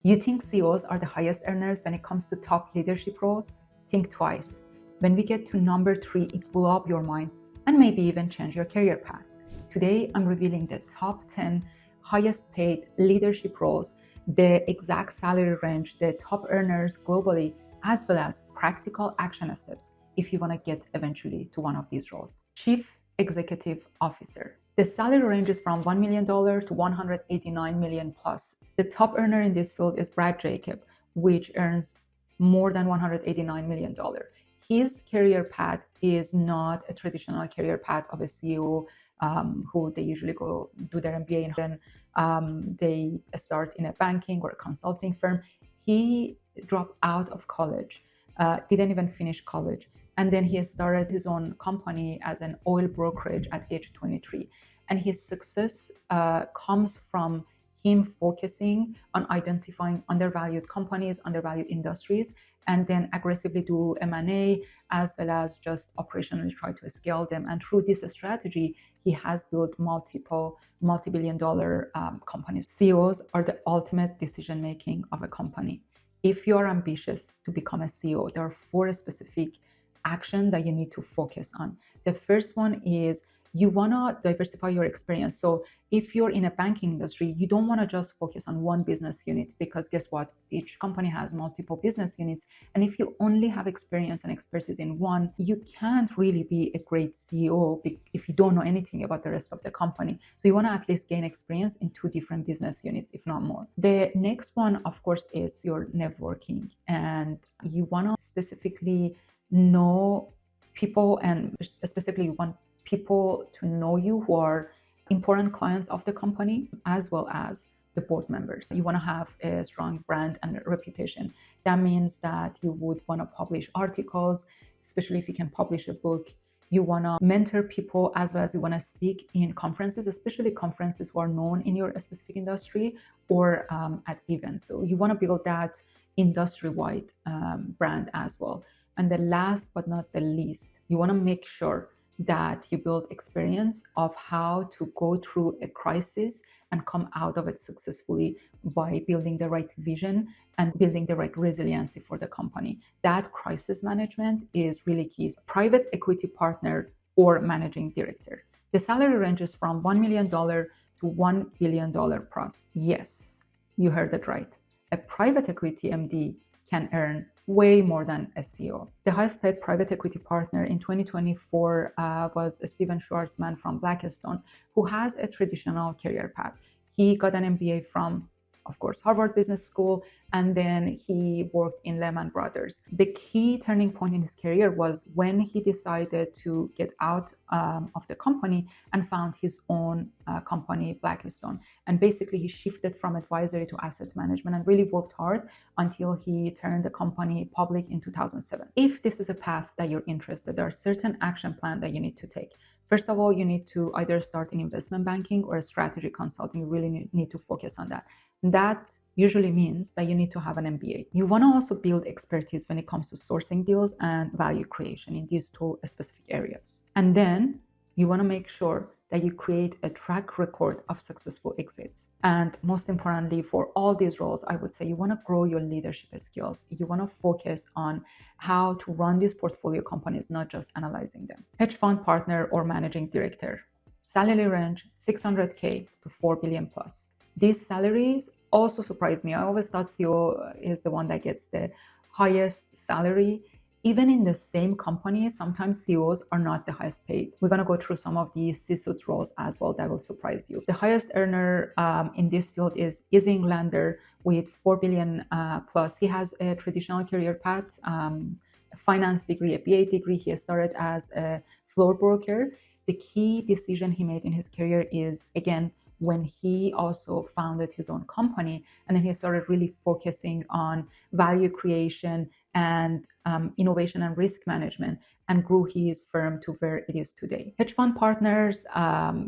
You think CEOs are the highest earners when it comes to top leadership roles? Think twice. When we get to number 3, it will blow up your mind and maybe even change your career path. Today, I'm revealing the top 10 highest paid leadership roles, the exact salary range, the top earners globally, as well as practical action steps if you want to get eventually to one of these roles. Chief Executive Officer. The salary ranges from $1 million to $189 million plus. The top earner in this field is Brad Jacob, which earns more than $189 million. His career path is not a traditional career path of a CEO who they usually go do their MBA and then they start in a banking or a consulting firm. He dropped out of college, didn't even finish college. And then he started his own company as an oil brokerage at age 23. And his success comes from him focusing on identifying undervalued companies, undervalued industries, and then aggressively do M&A as well as just operationally try to scale them. And through this strategy, he has built multi-billion-dollar companies. CEOs are the ultimate decision-making of a company. If you're ambitious to become a CEO, there are 4 specific actions that you need to focus on. The first one is you want to diversify your experience. So if you're in a banking industry, you don't want to just focus on one business unit, because guess what? Each company has multiple business units. And if you only have experience and expertise in one, you can't really be a great CEO if you don't know anything about the rest of the company. So you want to at least gain experience in 2 different business units, if not more. The next one, of course, is your networking. And you want to specifically know people, and specifically you want people to know you who are important clients of the company, as well as the board members. You want to have a strong brand and reputation. That means that you would want to publish articles, especially if you can publish a book. You want to mentor people, as well as you want to speak in conferences, especially conferences who are known in your specific industry or at events. So you want to build that industry-wide brand as well. And the last but not the least, you want to make sure that you build experience of how to go through a crisis and come out of it successfully by building the right vision and building the right resiliency for the company. That crisis management is really key. Private equity partner or managing director. The salary ranges from $1 million to $1 billion plus. Yes, you heard it right. A private equity MD can earn way more than a CEO. The highest paid private equity partner in 2024 was Steven Schwartzman from Blackstone, who has a traditional career path. He got an MBA from, of course, Harvard Business School, and then he worked in Lehman Brothers. The key turning point in his career was when he decided to get out of the company and found his own company, Blackstone. And basically, he shifted from advisory to asset management and really worked hard until he turned the company public in 2007. If this is a path that you're interested, there are certain action plans that you need to take. First of all, you need to either start in investment banking or strategy consulting. You really need to focus on that. That usually means that you need to have an MBA. You want to also build expertise when it comes to sourcing deals and value creation in these 2 specific areas. And then you want to make sure that you create a track record of successful exits. And most importantly, for all these roles, I would say you want to grow your leadership skills. You want to focus on how to run these portfolio companies, not just analyzing them. Hedge fund partner or managing director. Salary range $600K to $4 billion plus. These salaries also surprise me. I always thought CEO is the one that gets the highest salary. Even in the same company, sometimes CEOs are not the highest paid. We're going to go through some of these C-suite roles as well that will surprise you. The highest earner in this field is Izzy Englander with $4 billion plus. He has a traditional career path, a finance degree, a BA degree. He started as a floor broker. The key decision he made in his career is, again, when he also founded his own company, and then he started really focusing on value creation and innovation and risk management, and grew his firm to where it is today. Hedge fund partners,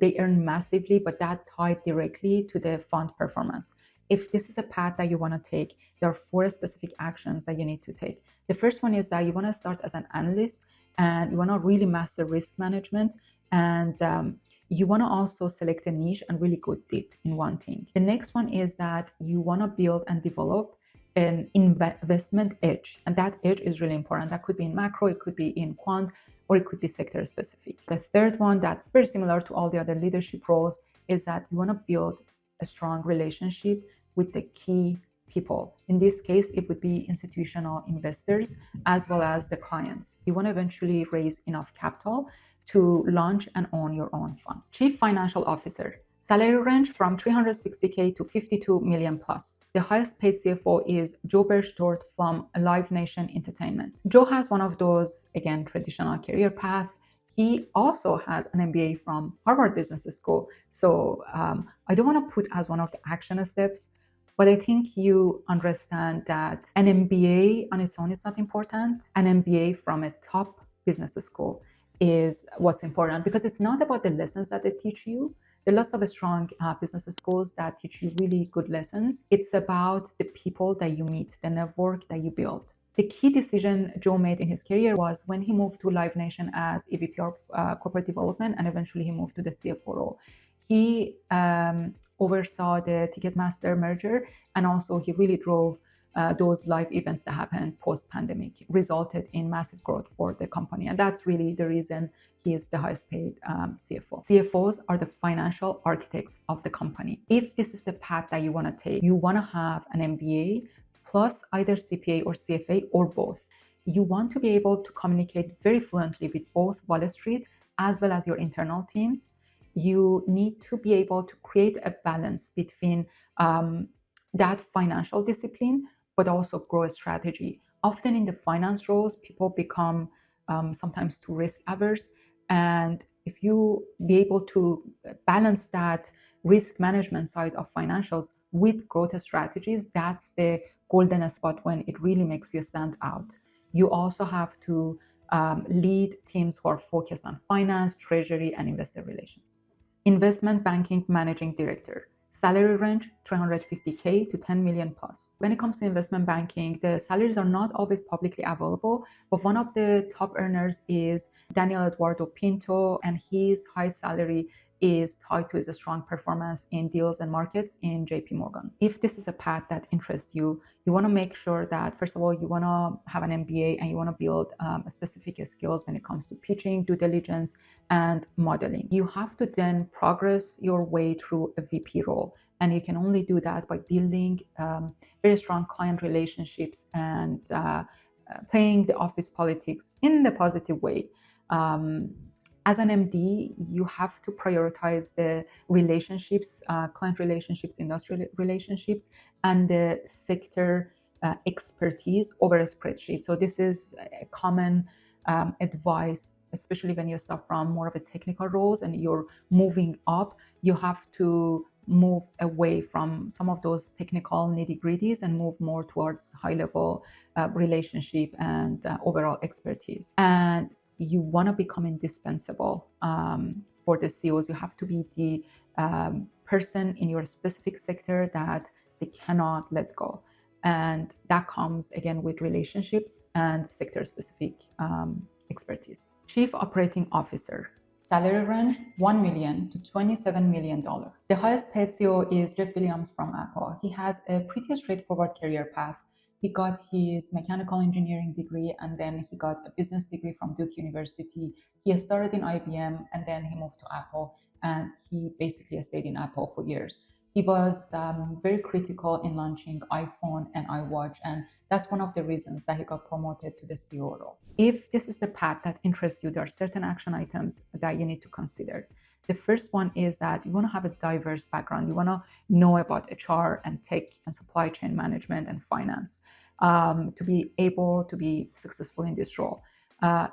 they earn massively, but that tied directly to the fund performance. If this is a path that you want to take, there are 4 specific actions that you need to take. The first one is that you want to start as an analyst and you want to really master risk management And you want to also select a niche and really go deep in one thing. The next one is that you want to build and develop an investment edge. And that edge is really important. That could be in macro, it could be in quant, or it could be sector specific. The third one that's very similar to all the other leadership roles is that you want to build a strong relationship with the key people. In this case, it would be institutional investors as well as the clients. You want to eventually raise enough capital to launch and own your own fund. Chief Financial Officer. Salary range from 360K to 52 million plus. The highest paid CFO is Joe Berchtort from Live Nation Entertainment. Joe has one of those, again, traditional career path. He also has an MBA from Harvard Business School. So I don't want to put as one of the action steps, but I think you understand that an MBA on its own is not important. An MBA from a top business school is what's important, because it's not about the lessons that they teach you. There are lots of strong business schools that teach you really good lessons. It's about the people that you meet, the network that you build. The key decision Joe made in his career was when he moved to Live Nation as EVP of corporate development, and eventually he moved to the CFO role. He oversaw the Ticketmaster merger, and also he really drove those live events that happened post-pandemic, resulted in massive growth for the company. And that's really the reason he is the highest paid CFO. CFOs are the financial architects of the company. If this is the path that you want to take, you want to have an MBA plus either CPA or CFA or both. You want to be able to communicate very fluently with both Wall Street as well as your internal teams. You need to be able to create a balance between that financial discipline, but also grow a strategy. Often in the finance roles, people become sometimes too risk averse. And if you be able to balance that risk management side of financials with growth strategies, that's the golden spot when it really makes you stand out. You also have to lead teams who are focused on finance, treasury, and investor relations. Investment banking managing director. Salary range 350K to 10 million plus. When it comes to investment banking, the salaries are not always publicly available, but one of the top earners is Daniel Eduardo Pinto, and his high salary is tied to his strong performance in deals and markets in JP Morgan. If this is a path that interests you, you want to make sure that, first of all, you want to have an MBA and you want to build specific skills when it comes to pitching, due diligence, and modeling. You have to then progress your way through a VP role. And you can only do that by building very strong client relationships and playing the office politics in the positive way. As an MD, you have to prioritize the relationships, client relationships, industrial relationships, and the sector expertise over a spreadsheet. So this is a common advice, especially when you start from more of a technical roles and you're moving up. You have to move away from some of those technical nitty-gritties and move more towards high-level relationship and overall expertise. And you want to become indispensable for the CEOs. You have to be the person in your specific sector that they cannot let go. And that comes again with relationships and sector-specific expertise. Chief Operating Officer. Salary range $1 million to $27 million. The highest paid CEO is Jeff Williams from Apple. He has a pretty straightforward career path. He got his mechanical engineering degree, and then he got a business degree from Duke University. He started in IBM, and then he moved to Apple, and he basically stayed in Apple for years. He was very critical in launching iPhone and iWatch, and that's one of the reasons that he got promoted to the CEO role. If this is the path that interests you, there are certain action items that you need to consider. The first one is that you want to have a diverse background. You want to know about HR and tech and supply chain management and finance to be able to be successful in this role.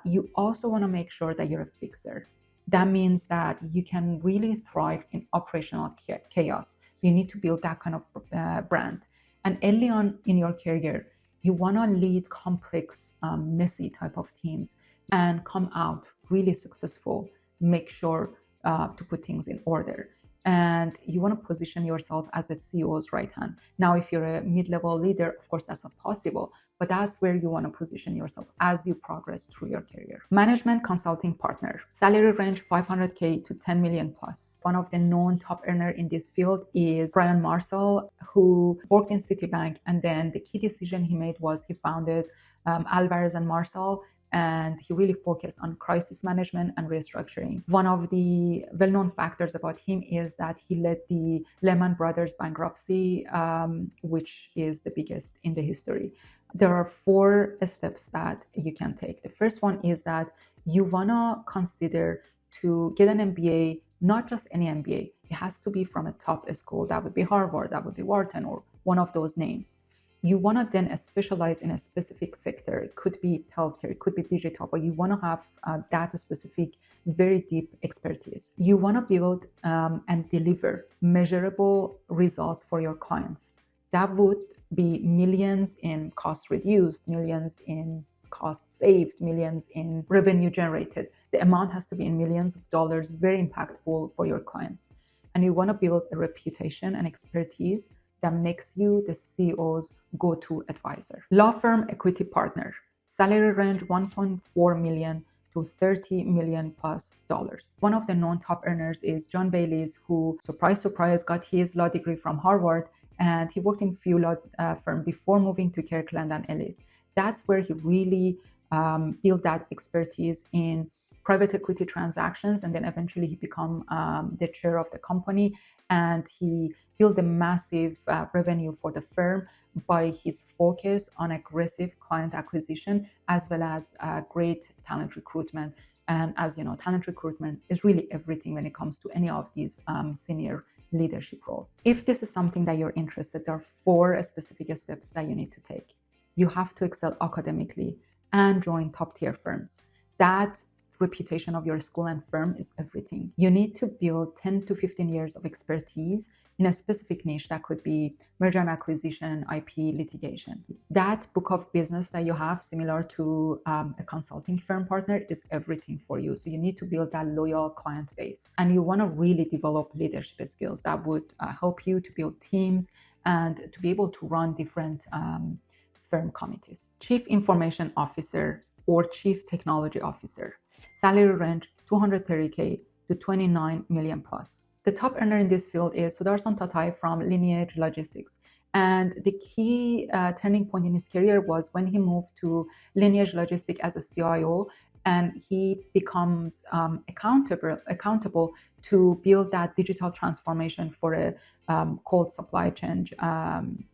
You also want to make sure that you're a fixer. That means that you can really thrive in operational chaos. So you need to build that kind of brand. And early on in your career, you want to lead complex, messy type of teams and come out really successful. Make sure to put things in order. and you want to position yourself as a CEO's right hand. Now, if you're a mid-level leader, of course, that's not possible, but that's where you want to position yourself as you progress through your career. Management consulting partner, salary range 500K to 10 million plus. One of the known top earner in this field is Brian Marcel, who worked in Citibank, and then the key decision he made was he founded Alvarez and Marcel, and he really focused on crisis management and restructuring. One of the well-known factors about him is that he led the Lehman Brothers bankruptcy, which is the biggest in the history. There are 4 steps that you can take. The first one is that you want to consider to get an MBA, not just any MBA. It has to be from a top school. That would be Harvard, that would be Wharton, or one of those names. You want to then specialize in a specific sector. It could be healthcare, it could be digital, but you want to have that specific, very deep expertise. You want to build and deliver measurable results for your clients. That would be millions in cost reduced, millions in cost saved, millions in revenue generated. The amount has to be in millions of dollars, very impactful for your clients. And you want to build a reputation and expertise that makes you the CEO's go-to advisor. Law firm equity partner, salary range 1.4 million to 30 million plus dollars. One of the known top earners is John Bailey's, who, surprise, surprise, got his law degree from Harvard, and he worked in few law firms before moving to Kirkland and Ellis. That's where he really built that expertise in private equity transactions, and then eventually he became the chair of the company, and he built a massive revenue for the firm by his focus on aggressive client acquisition as well as great talent recruitment. And as you know, talent recruitment is really everything when it comes to any of these senior leadership roles. If this is something that you're interested, there are 4 specific steps that you need to take. You have to excel academically and join top tier firms. That reputation of your school and firm is everything. You need to build 10 to 15 years of expertise in a specific niche. That could be merger and acquisition, IP, litigation. That book of business that you have, similar to a consulting firm partner, is everything for you. So you need to build that loyal client base, and you want to really develop leadership skills that would help you to build teams and to be able to run different firm committees. Chief Information Officer or Chief Technology Officer, salary range 230K to 29 million plus. The top earner in this field is Sudarshan Tatai from Lineage Logistics. And the key turning point in his career was when he moved to Lineage Logistics as a CIO, and he becomes accountable to build that digital transformation for a cold supply chain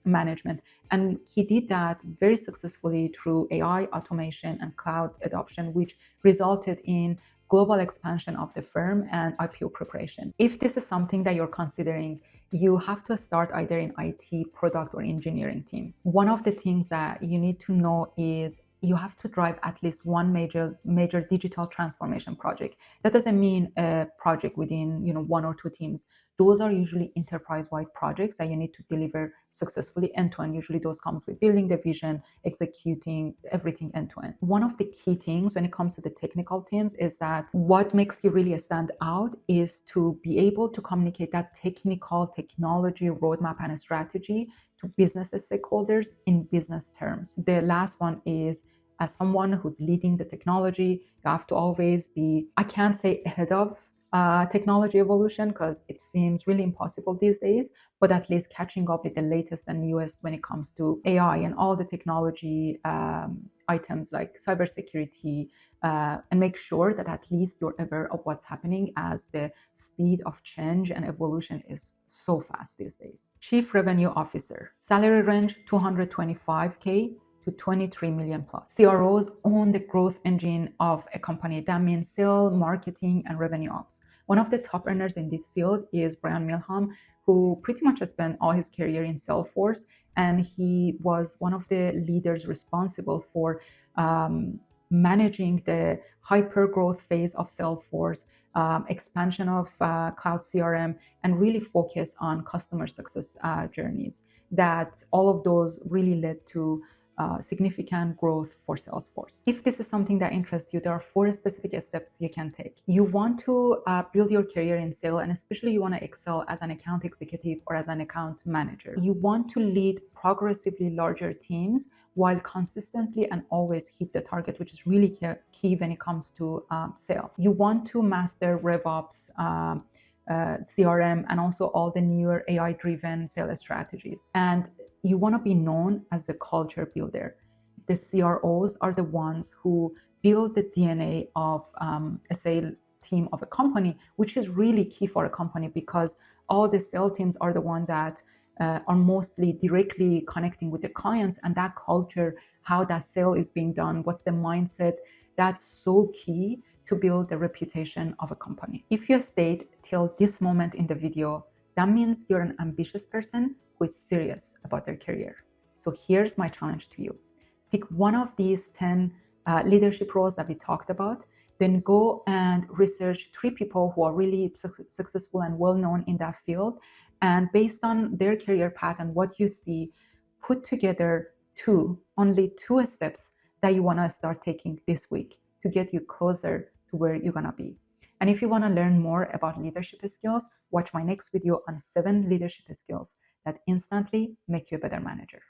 management. And he did that very successfully through AI, automation, and cloud adoption, which resulted in global expansion of the firm and IPO preparation. If this is something that you're considering, you have to start either in IT, product, or engineering teams. One of the things that you need to know is you have to drive at least one major digital transformation project. That doesn't mean a project within 1 or 2 teams. Those are usually enterprise-wide projects that you need to deliver successfully end-to-end. Usually those comes with building the vision, executing everything end-to-end. One of the key things when it comes to the technical teams is that what makes you really stand out is to be able to communicate that technology roadmap and strategy to business stakeholders in business terms. The last one is, as someone who's leading the technology, you have to always be, I can't say ahead of technology evolution because it seems really impossible these days, but at least catching up with the latest and newest when it comes to AI and all the technology items like cybersecurity, and make sure that at least you're aware of what's happening, as the speed of change and evolution is so fast these days. Chief Revenue Officer, salary range 225K to 23 million plus. CROs own the growth engine of a company. That means sales, marketing, and revenue ops. One of the top earners in this field is Brian Milham, who pretty much has spent all his career in Salesforce, and he was one of the leaders responsible for managing the hyper growth phase of Salesforce, expansion of cloud CRM, and really focus on customer success journeys. That all of those really led to significant growth for Salesforce. If this is something that interests you, there are 4 specific steps you can take. You want to build your career in sales, and especially you want to excel as an account executive or as an account manager. You want to lead progressively larger teams while consistently and always hit the target, which is really key when it comes to sale. You want to master RevOps, CRM, and also all the newer AI-driven sales strategies. And you want to be known as the culture builder. The CROs are the ones who build the DNA of a sales team of a company, which is really key for a company because all the sales teams are the ones that are mostly directly connecting with the clients, and that culture, how that sale is being done, what's the mindset, that's so key to build the reputation of a company. If you stayed till this moment in the video, that means you're an ambitious person who is serious about their career. So here's my challenge to you. Pick one of these 10 leadership roles that we talked about, then go and research 3 people who are really successful and well-known in that field. And based on their career path and what you see, put together only two steps that you want to start taking this week to get you closer to where you're going to be. And if you want to learn more about leadership skills, watch my next video on 7 leadership skills that instantly make you a better manager.